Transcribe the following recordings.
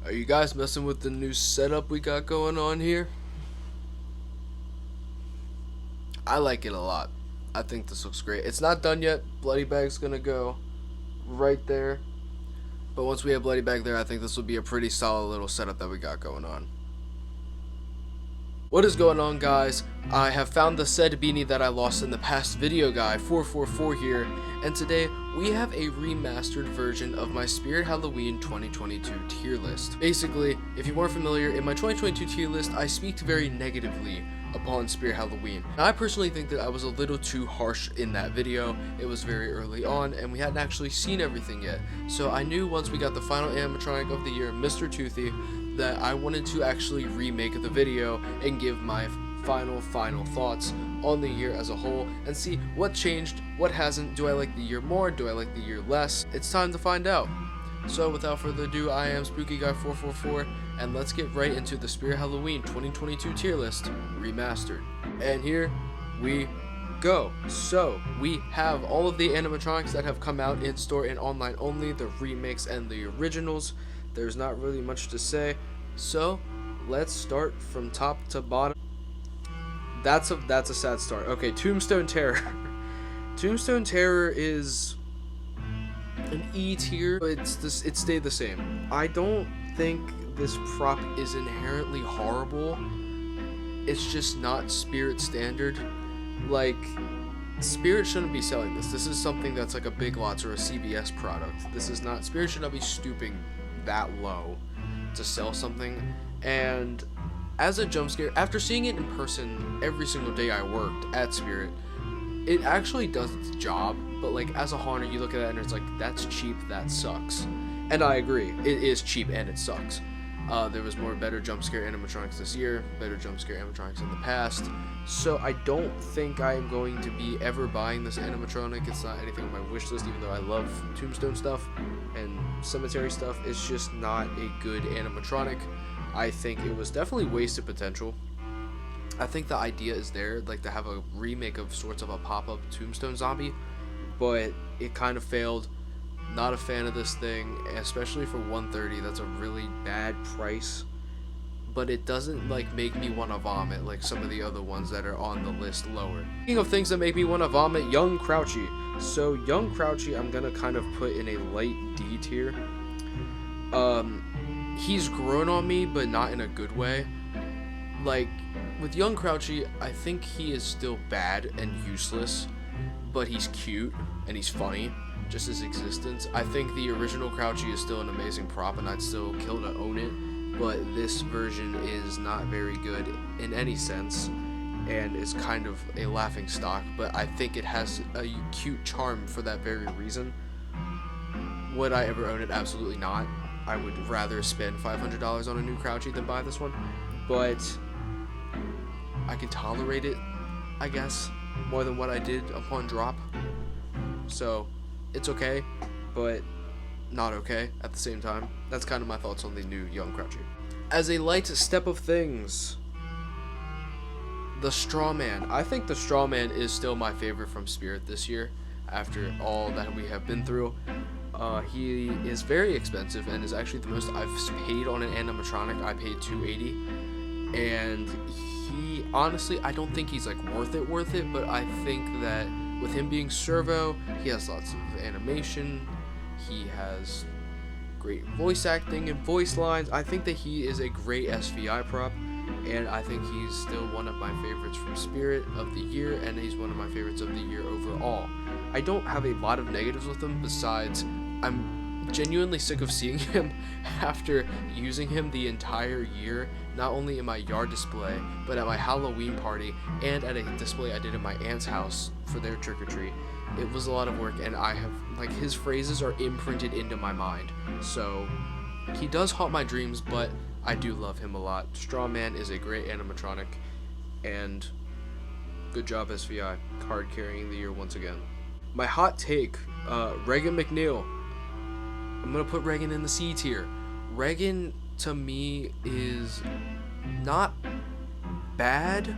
Are you guys messing with the new setup we got going on here? I like it a lot. I think this looks great. It's not done yet. Bloody Bag's gonna go right there. But once we have Bloody Bag there, I think this will be a pretty solid little setup that we got going on. What is going on, guys? I have found the said beanie that I lost in the past video guy, 444 here, and today we have a remastered version of my Spirit Halloween 2022 tier list. Basically, if you weren't familiar, in my 2022 tier list, I speak very negatively upon Spirit Halloween. Now, I personally think that I was a little too harsh in that video. It was very early on, and we hadn't actually seen everything yet. So I knew once we got the final animatronic of the year, Mr. Toothy, that I wanted to actually remake the video and give my final thoughts on the year as a whole and see what changed, what hasn't. Do I like the year more? Do I like the year less? It's time to find out. So without further ado, I am Spooky Guy 444, and let's get right into the Spirit Halloween 2022 tier list remastered. And here we go. So we have all of the animatronics that have come out in store and online only, the remakes and the originals. There's not really much to say, so let's start from top to bottom. That's a sad start. Okay, Tombstone Terror. Tombstone Terror is an E tier, but it stayed the same. I don't think this prop is inherently horrible. It's just not Spirit standard. Like, Spirit shouldn't be selling this. This is something that's like a Big Lots or a CVS product. This is not, Spirit should not be stooping that low to sell something. And as a jump scare, after seeing it in person every single day I worked at Spirit, it actually does its job. But like, as a haunter, you look at that and it's like, that's cheap, that sucks. And I agree, it is cheap and it sucks. There was better jump scare animatronics this year, better jump scare animatronics in the past. So I don't think I am going to be ever buying this animatronic. It's not anything on my wish list, even though I love Tombstone stuff and cemetery stuff. It's just not a good animatronic. I think it was definitely wasted potential. I think the idea is there, like to have a remake of sorts of a pop-up Tombstone zombie, but it kind of failed. Not a fan of this thing, especially for $130. That's a really bad price, but it doesn't like make me want to vomit like some of the other ones that are on the list lower. Speaking of things that make me want to vomit, Young Crouchy. So Young Crouchy, I'm gonna kind of put in a light D tier. He's grown on me, but not in a good way. Like, with Young Crouchy, I think he is still bad and useless, but he's cute and he's funny. Just his existence. I think the original Crouchy is still an amazing prop, and I'd still kill to own it, but this version is not very good in any sense, and is kind of a laughing stock, but I think it has a cute charm for that very reason. Would I ever own it? Absolutely not. I would rather spend $500 on a new Crouchy than buy this one, but I can tolerate it, I guess, more than what I did upon drop. So it's okay, but not okay at the same time. That's kind of my thoughts on the new Young Crouchy. As a light step of things, the Straw Man. I think the Straw Man is still my favorite from Spirit this year, after all that we have been through. He is very expensive and is actually the most I've paid on an animatronic. I paid $280, and he, honestly, I don't think he's like worth it, but I think that with him being servo, he has lots of animation, he has great voice acting and voice lines. I think that he is a great SVI prop, and I think he's still one of my favorites from Spirit of the year, and he's one of my favorites of the year overall. I don't have a lot of negatives with him, besides I'm genuinely sick of seeing him after using him the entire year, not only in my yard display, but at my Halloween party and at a display I did at my aunt's house for their trick-or-treat. It was a lot of work, and I have, like, his phrases are imprinted into my mind. So he does haunt my dreams, but I do love him a lot. Straw Man is a great animatronic, and good job SVI, card carrying the year once again. My hot take, Regan McNeil. I'm gonna put Regan in the C tier. Regan, to me, is not bad,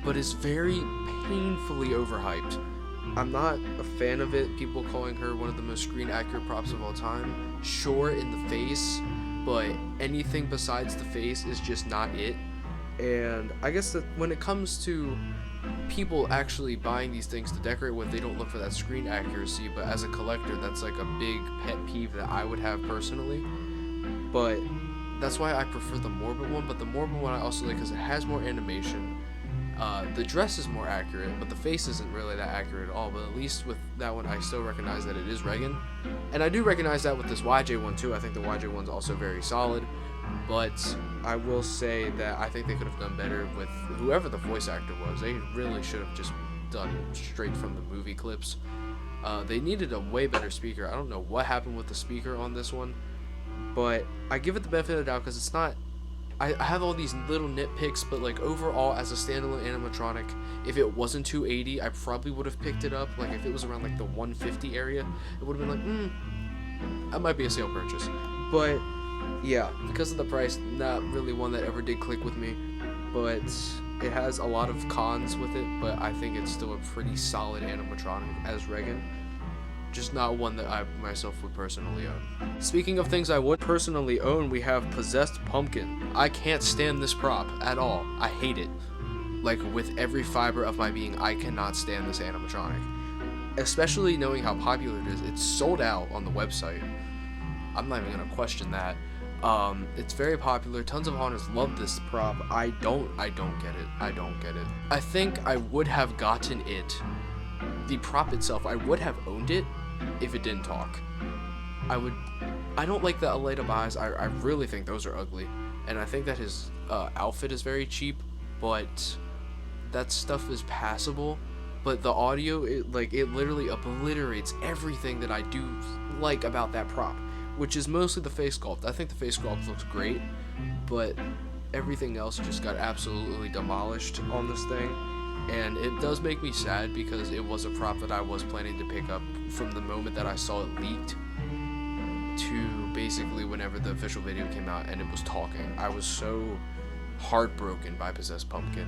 but is very painfully overhyped. I'm not a fan of it. People calling her one of the most screen accurate props of all time. Sure, in the face, but anything besides the face is just not it. And I guess that when it comes to people actually buying these things to decorate with, they don't look for that screen accuracy, but as a collector, that's like a big pet peeve that I would have personally. But that's why I prefer the Morbid one, but the Morbid one I also like because it has more animation. The dress is more accurate, but the face isn't really that accurate at all. But at least with that one, I still recognize that it is Regan. And I do recognize that with this YJ one too. I think the YJ one's also very solid. But I will say that I think they could have done better with whoever the voice actor was. They really should have just done straight from the movie clips. They needed a way better speaker. I don't know what happened with the speaker on this one, but I give it the benefit of the doubt because it's not... I have all these little nitpicks, but like overall as a standalone animatronic, if it wasn't 280, I probably would have picked it up. Like if it was around like the 150 area, it would have been like, that might be a sale purchase. But yeah, because of the price, not really one that ever did click with me. But it has a lot of cons with it, but I think it's still a pretty solid animatronic as Regan. Just not one that I myself would personally own. Speaking of things I would personally own, we have Possessed Pumpkin. I can't stand this prop at all. I hate it. Like with every fiber of my being, I cannot stand this animatronic. Especially knowing how popular it is. It's sold out on the website. I'm not even gonna question that. It's very popular. Tons of hunters love this prop. I don't get it. I don't get it. I think I would have gotten it. The prop itself, I would have owned it if it didn't talk. I don't like the light-up eyes. I really think those are ugly. And I think that his outfit is very cheap, but that stuff is passable. But the audio, it literally obliterates everything that I do like about that prop, which is mostly the face sculpt. I think the face sculpt looks great, but everything else just got absolutely demolished on this thing. And it does make me sad because it was a prop that I was planning to pick up from the moment that I saw it leaked to basically whenever the official video came out and it was talking. I was so heartbroken by Possessed Pumpkin,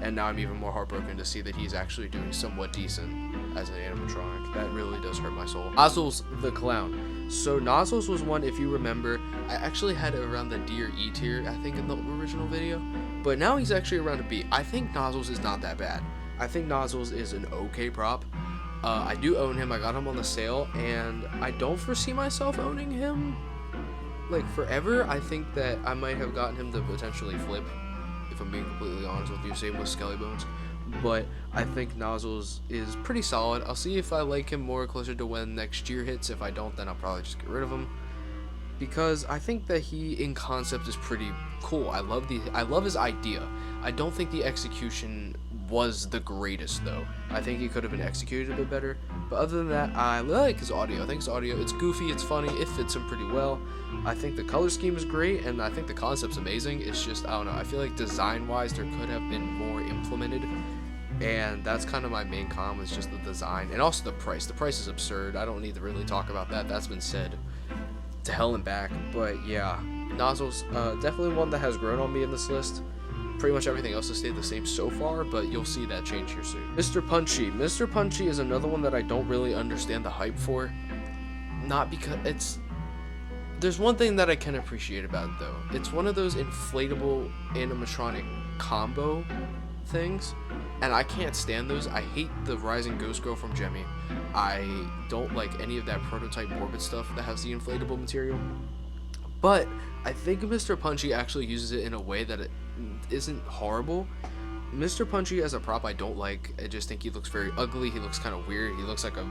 and now I'm even more heartbroken to see that he's actually doing somewhat decent as an animatronic. That really does hurt my soul. Nozzles the Clown. So Nozzles was one, if you remember, I actually had it around the D or E tier, I think, in the original video. But now he's actually around a B. I think Nozzles is not that bad. I think Nozzles is an okay prop. I do own him. I got him on the sale, and I don't foresee myself owning him like forever. I think that I might have gotten him to potentially flip, if I'm being completely honest with you. Same with Skelly Bones. But I think Nozzles is pretty solid. I'll see if I like him more closer to when next year hits. If I don't, then I'll probably just get rid of him, because I think that he in concept is pretty cool. I love his idea. I don't think the execution was the greatest though. I think he could have been executed a bit better. But other than that, I like his audio. I think his audio, it's goofy, it's funny, it fits him pretty well. I think the color scheme is great, and I think the concept's amazing. It's just, I don't know, I feel like design-wise there could have been more implemented. And that's kind of my main con, is just the design. And also the price. The price is absurd. I don't need to really talk about that. That's been said to hell and back. But yeah, Nozzles, definitely one that has grown on me in this list. Pretty much everything else has stayed the same so far, but you'll see that change here soon. Mr. Punchy. Mr. Punchy is another one that I don't really understand the hype for. Not because there's one thing that I can appreciate about it though. It's one of those inflatable animatronic combo things, and I can't stand those. I hate the Rising Ghost Girl from Jemmy. I don't like any of that prototype Morbid stuff that has the inflatable material. But I think Mr. Punchy actually uses it in a way that it isn't horrible. Mr. Punchy as a prop I don't like. I just think he looks very ugly. He looks kind of weird. He looks like a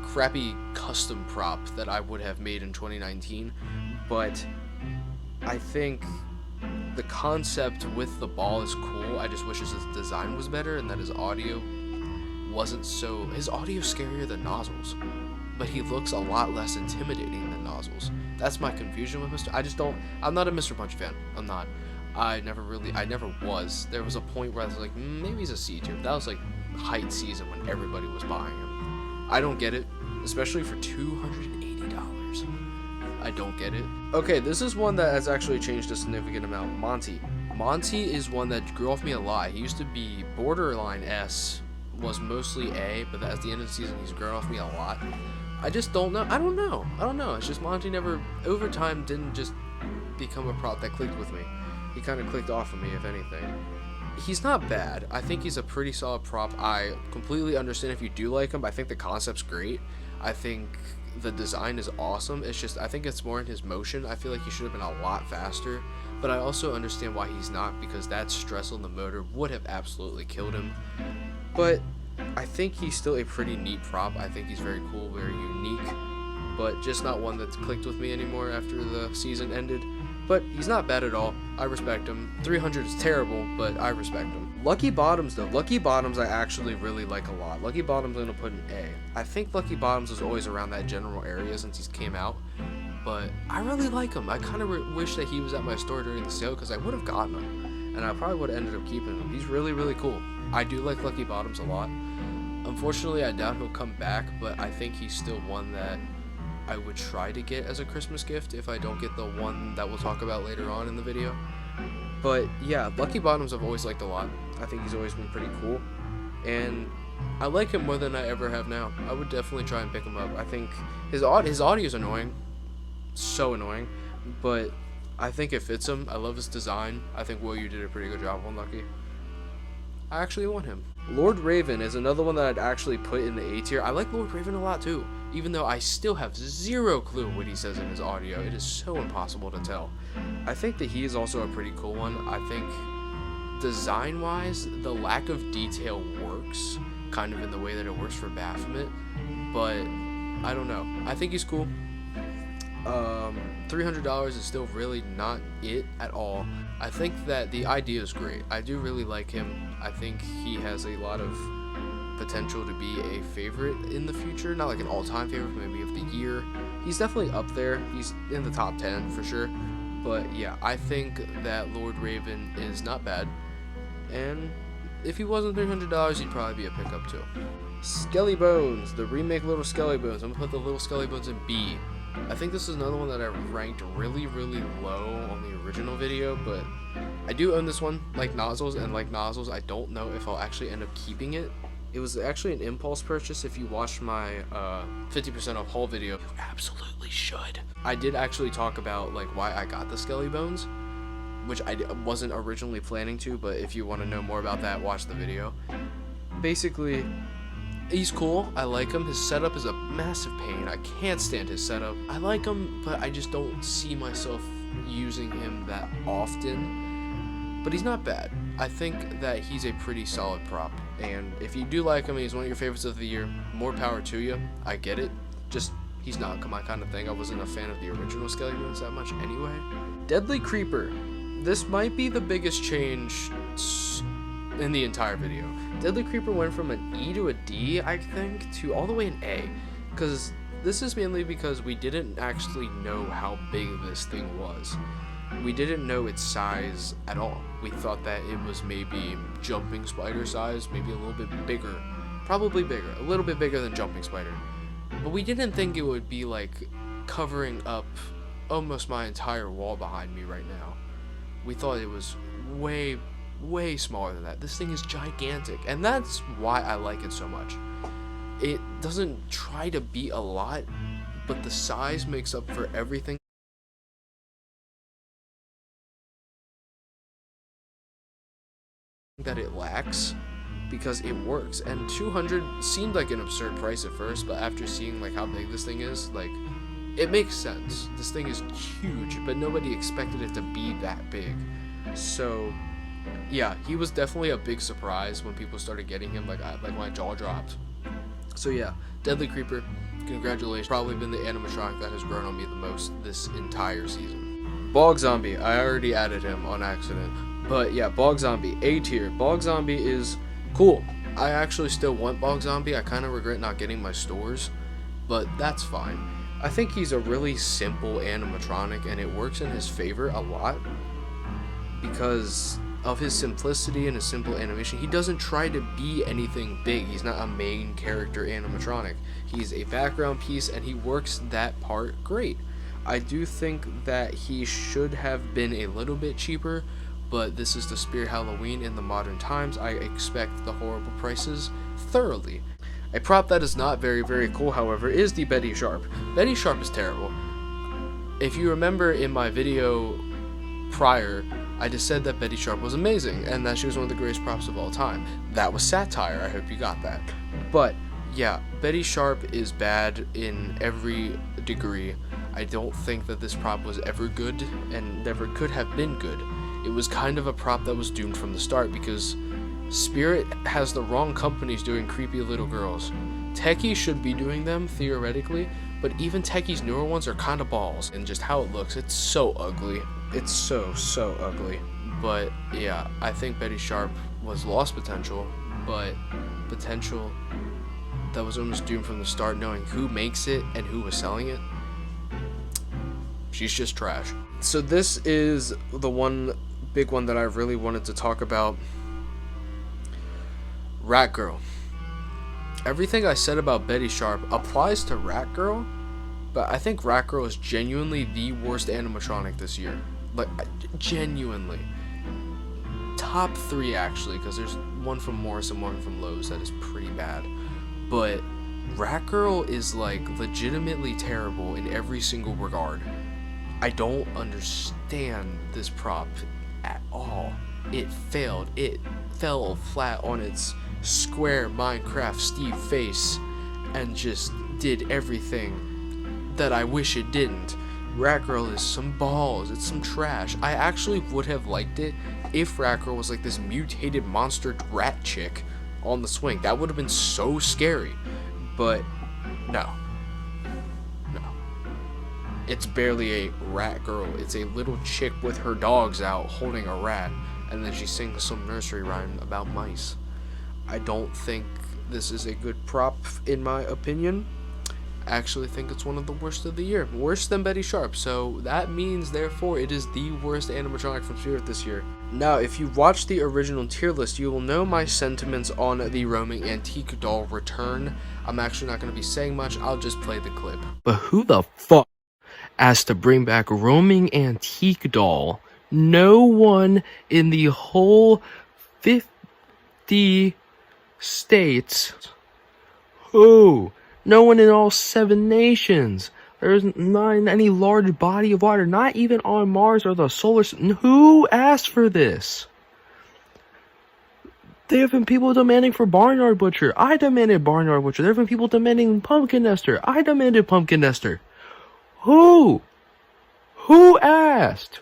crappy custom prop that I would have made in 2019. But I think the concept with the ball is cool. I just wish his design was better and that his audio wasn't so... His audio's scarier than Nozzles, but he looks a lot less intimidating than Nozzles. That's my confusion with I'm not a Mr. Punch fan. I'm not. I never was. There was a point where I was like, maybe he's a C tier. That was like height season when everybody was buying him. I don't get it, especially for $280. I don't get it. Okay, this is one that has actually changed a significant amount. Monty. Monty is one that grew off me a lot. He used to be borderline S, was mostly A, but at the end of the season, he's grown off me a lot. I just don't know. I don't know. It's just Monty never, over time, didn't just become a prop that clicked with me. He kind of clicked off of me, if anything. He's not bad. I think he's a pretty solid prop. I completely understand if you do like him. I think the concept's great. I think the design is awesome. It's just, I think it's more in his motion. I feel like he should have been a lot faster, but I also understand why he's not, because that stress on the motor would have absolutely killed him. But I think he's still a pretty neat prop. I think he's very cool, very unique, but just not one that's clicked with me anymore after the season ended. But he's not bad at all. I respect him. 300 is terrible, but I respect him. Lucky Bottoms, though. Lucky Bottoms I actually really like a lot. Lucky Bottoms I'm going to put an A. I think Lucky Bottoms was always around that general area since he came out, but I really like him. I kind of wish that he was at my store during the sale, because I would have gotten him, and I probably would have ended up keeping him. He's really, really cool. I do like Lucky Bottoms a lot. Unfortunately, I doubt he'll come back, but I think he's still one that I would try to get as a Christmas gift if I don't get the one that we'll talk about later on in the video. But yeah, Lucky Bottoms I've always liked a lot. I think he's always been pretty cool, and I like him more than I ever have now. I would definitely try and pick him up. I think his audio is annoying, so annoying, but I think it fits him. I love his design. I think Will, you did a pretty good job on Lucky. I actually want him. Lord Raven is another one that I'd actually put in the A tier. I like Lord Raven a lot too, even though I still have zero clue what he says in his audio. It is so impossible to tell. I think that he is also a pretty cool one. I think design-wise, the lack of detail works, kind of in the way that it works for Baphomet, but I don't know. I think he's cool. $300 is still really not it at all. I think that the idea is great. I do really like him. I think he has a lot of potential to be a favorite in the future. Not like an all-time favorite, but maybe of the year. He's definitely up there. He's in the top 10 for sure. But yeah, I think that Lord Raven is not bad. And if he wasn't $300, he'd probably be a pickup too. Skelly Bones, the remake Little Skelly Bones. I'm gonna put the Little Skelly Bones in B. I think this is another one that I ranked really, really low on the original video, but I do own this one, like Nozzles, and like Nozzles, I don't know if I'll actually end up keeping it. It was actually an impulse purchase. If you watched my 50% off haul video, you absolutely should. I did actually talk about like why I got the Skelly Bones, which I wasn't originally planning to, but if you want to know more about that, watch the video. Basically, he's cool. I like him. His setup is a massive pain. I can't stand his setup. I like him, but I just don't see myself using him that often. But he's not bad. I think that he's a pretty solid prop. And if you do like him, he's one of your favorites of the year, more power to you. I get it. Just, he's not my kind of thing. I wasn't a fan of the original Skelly Bones that much anyway. Deadly Creeper. This might be the biggest change in the entire video. Deadly Creeper went from an E to a D, I think, to all the way an A. Because this is mainly because we didn't actually know how big this thing was. We didn't know its size at all. We thought that it was maybe Jumping Spider size, maybe a little bit bigger. Probably bigger, a little bit bigger than Jumping Spider. But we didn't think it would be like covering up almost my entire wall behind me right now. We thought it was way smaller than that. This thing is gigantic, and that's why I like it so much. It doesn't try to be a lot, but the size makes up for everything that it lacks, because it works. And 200 seemed like an absurd price at first, but after seeing like how big this thing is, like, it makes sense. This thing is huge, but nobody expected it to be that big. So yeah, he was definitely a big surprise when people started getting him. Like my jaw dropped. So yeah, Deadly Creeper, congratulations. Probably been the animatronic that has grown on me the most this entire season. Bog Zombie, I already added him on accident. But yeah, Bog Zombie, A tier. Bog Zombie is cool. I actually still want Bog Zombie. I kind of regret not getting my stores, but that's fine. I think he's a really simple animatronic, and it works in his favor a lot because of his simplicity and his simple animation. He doesn't try to be anything big. He's not a main character animatronic. He's a background piece, and he works that part great. I do think that he should have been a little bit cheaper, but this is the Spirit Halloween in the modern times. I expect the horrible prices thoroughly. A prop that is not very, very cool, however, is the Betty Sharp. Betty Sharp is terrible. If you remember in my video prior, I just said that Betty Sharp was amazing and that she was one of the greatest props of all time. That was satire. I hope you got that. But yeah, Betty Sharp is bad in every degree. I don't think that this prop was ever good and never could have been good. It was kind of a prop that was doomed from the start because Spirit has the wrong companies doing creepy little girls. Techie should be doing them, theoretically, but even Techie's newer ones are kind of balls. And just how it looks, it's so ugly. It's so ugly. But yeah, I think Betty Sharp was lost potential, but potential that was almost doomed from the start, knowing who makes it and who was selling it. She's just trash. So this is the one big one that I really wanted to talk about. Rat Girl. Everything I said about Betty Sharp applies to Rat Girl, but I think Rat Girl is genuinely the worst animatronic this year. Like, genuinely. Top 3 actually, because there's one from Morris and one from Lowe's that is pretty bad. But Rat Girl is like legitimately terrible in every single regard. I don't understand this prop at all. It failed. It fell flat on its square Minecraft Steve face and just did everything that I wish it didn't. Rat Girl is some balls. It's some trash. I actually would have liked it if Rat Girl was like this mutated monster rat chick on the swing. That would have been so scary. But no. It's barely a rat girl. It's a little chick with her dogs out holding a rat, and then she sings some nursery rhyme about mice. I don't think this is a good prop, in my opinion. I actually think it's one of the worst of the year. Worse than Betty Sharp, so that means, therefore, it is the worst animatronic from Spirit this year. Now, if you watched the original tier list, you will know my sentiments on the roaming antique doll return. I'm actually not going to be saying much. I'll just play the clip. But who the fuck asked to bring back roaming antique doll? No one in the whole 50 states. Who? No one in all 7 nations. There's not in any large body of water, not even on Mars or the solar system. Who asked for this? There have been people demanding for Barnyard Butcher. I demanded Barnyard Butcher. There have been people demanding Pumpkin Nester. I demanded Pumpkin Nester. Who? Who asked?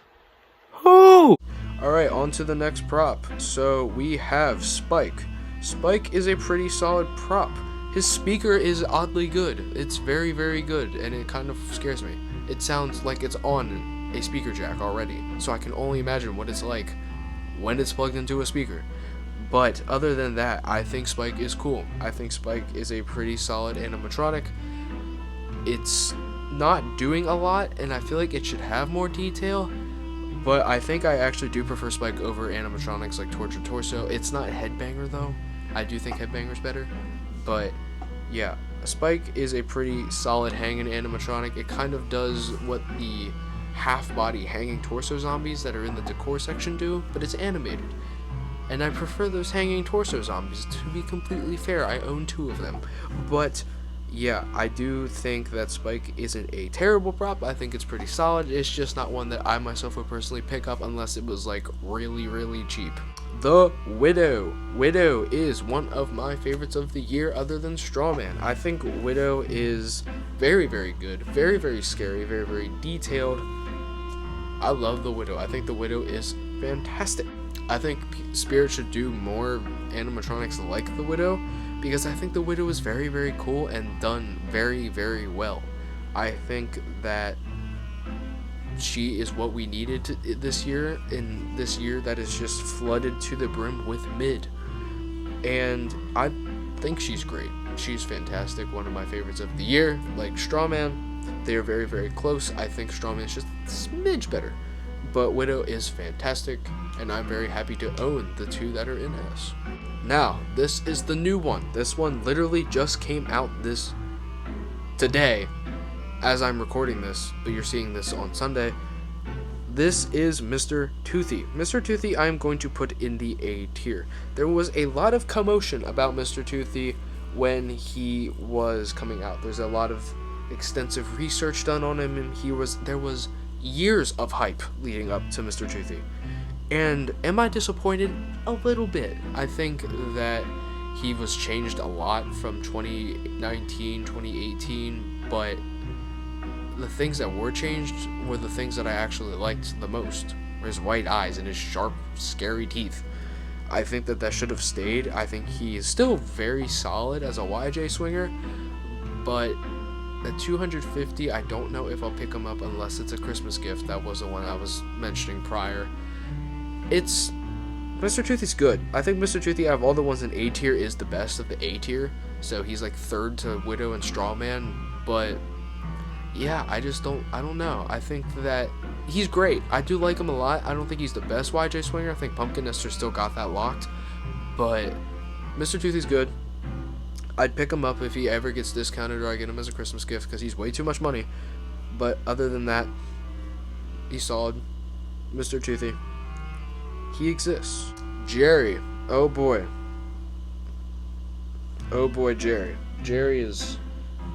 Who? Alright, on to the next prop. So we have Spike. Spike is a pretty solid prop. His speaker is oddly good. It's very good, and it kind of scares me. It sounds like it's on a speaker jack already, so I can only imagine what it's like when it's plugged into a speaker. But other than that, I think Spike is cool. I think Spike is a pretty solid animatronic. It's not doing a lot, and I feel like it should have more detail, but I think I actually do prefer Spike over animatronics like Tortured Torso. It's not Headbanger though. I do think Headbanger's better, but yeah, Spike is a pretty solid hanging animatronic. It kind of does what the half-body hanging torso zombies that are in the decor section do, but it's animated. And I prefer those hanging torso zombies, to be completely fair. I own 2 of them, but yeah, I do think that Spike isn't a terrible prop. I think it's pretty solid. It's just not one that I myself would personally pick up unless it was like really cheap. The Widow. Widow is one of my favorites of the year other than Strawman. I think Widow is very good, very scary, very detailed. I love the Widow. I think the Widow is fantastic. I think Spirit should do more animatronics like the Widow, because I think the Widow is very cool and done very well. I think that she is what we needed this year, in this year that is just flooded to the brim with mid. And I think she's great. She's fantastic, one of my favorites of the year. Like Strawman, they are very close. I think Strawman is just a smidge better. But Widow is fantastic, and I'm very happy to own the 2 that are in S. Now, this is the new one. This one literally just came out today, as I'm recording this, but you're seeing this on Sunday. This is Mr. Toothy. Mr. Toothy I'm going to put in the A tier. There was a lot of commotion about Mr. Toothy when he was coming out. There's a lot of extensive research done on him, and there was years of hype leading up to Mr. Toothy. And am I disappointed? A little bit. I think that he was changed a lot from 2019, 2018, but the things that were changed were the things that I actually liked the most. His white eyes and his sharp, scary teeth. I think that should have stayed. I think he is still very solid as a YJ swinger, but at 250, I don't know if I'll pick him up unless it's a Christmas gift. That was the one I was mentioning prior. Mr. Toothy's good. I think Mr. Toothy, out of all the ones in A tier, is the best of the A tier. So he's like third to Widow and Strawman. But yeah, I don't know. I think that he's great. I do like him a lot. I don't think he's the best YJ swinger. I think Pumpkin Nester still got that locked. But Mr. Toothy's good. I'd pick him up if he ever gets discounted or I get him as a Christmas gift because he's way too much money. But other than that, he's solid. Mr. Toothy. He exists. Jerry. Oh boy. Oh boy, Jerry. Jerry is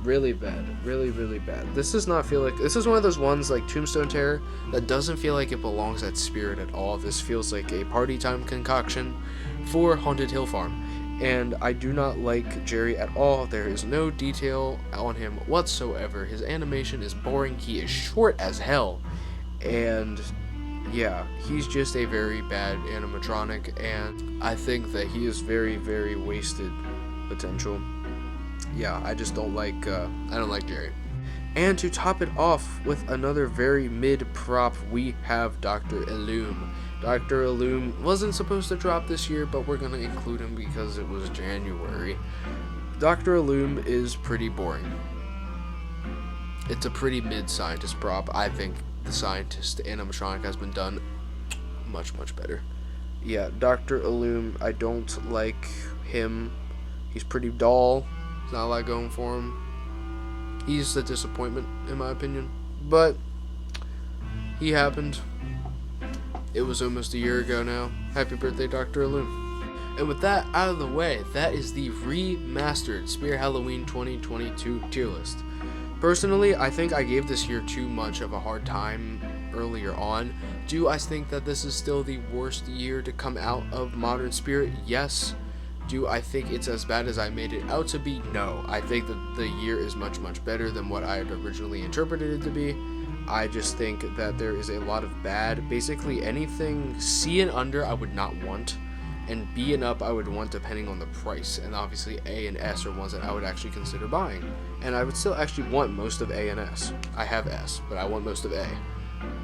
really bad. Really, really bad. This does not feel like... This is one of those ones like Tombstone Terror that doesn't feel like it belongs at Spirit at all. This feels like a party time concoction for Haunted Hill Farm. And I do not like Jerry at all. There is no detail on him whatsoever. His animation is boring. He is short as hell. And yeah, he's just a very bad animatronic. And I think that he is very, very wasted potential. Yeah, I just don't like, I don't like Jerry. And to top it off with another very mid prop, we have Dr. Illume. Dr. Illume wasn't supposed to drop this year, but we're going to include him because it was January. Dr. Illume is pretty boring. It's a pretty mid-scientist prop. I think the scientist animatronic has been done much, much better. Yeah, Dr. Illume, I don't like him. He's pretty dull. There's not a lot going for him. He's a disappointment, in my opinion. But he happened. It was almost a year ago now. Happy birthday, Dr. Illume. And with that out of the way, that is the remastered Spirit Halloween 2022 tier list. Personally, I think I gave this year too much of a hard time earlier on. Do I think that this is still the worst year to come out of Modern Spirit? Yes. Do I think it's as bad as I made it out to be? No. I think that the year is much, much better than what I had originally interpreted it to be. I just think that there is a lot of bad. Basically anything C and under I would not want, and B and up I would want depending on the price, and obviously A and S are ones that I would actually consider buying, and I would still actually want most of A and S. I have S, but I want most of A.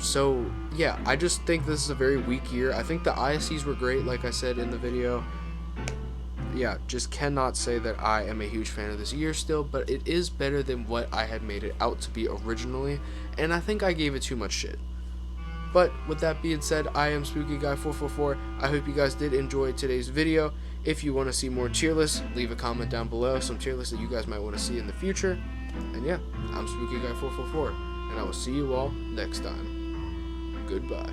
So yeah, I just think this is a very weak year. I think the ISCs were great, like I said in the video. Yeah, just cannot say that I am a huge fan of this year still, but it is better than what I had made it out to be originally, and I think I gave it too much shit. But with that being said, I am SpookyGuy444. I hope you guys did enjoy today's video. If you want to see more tier lists, leave a comment down below, some tier lists that you guys might want to see in the future. And yeah, I'm SpookyGuy444, and I will see you all next time. Goodbye.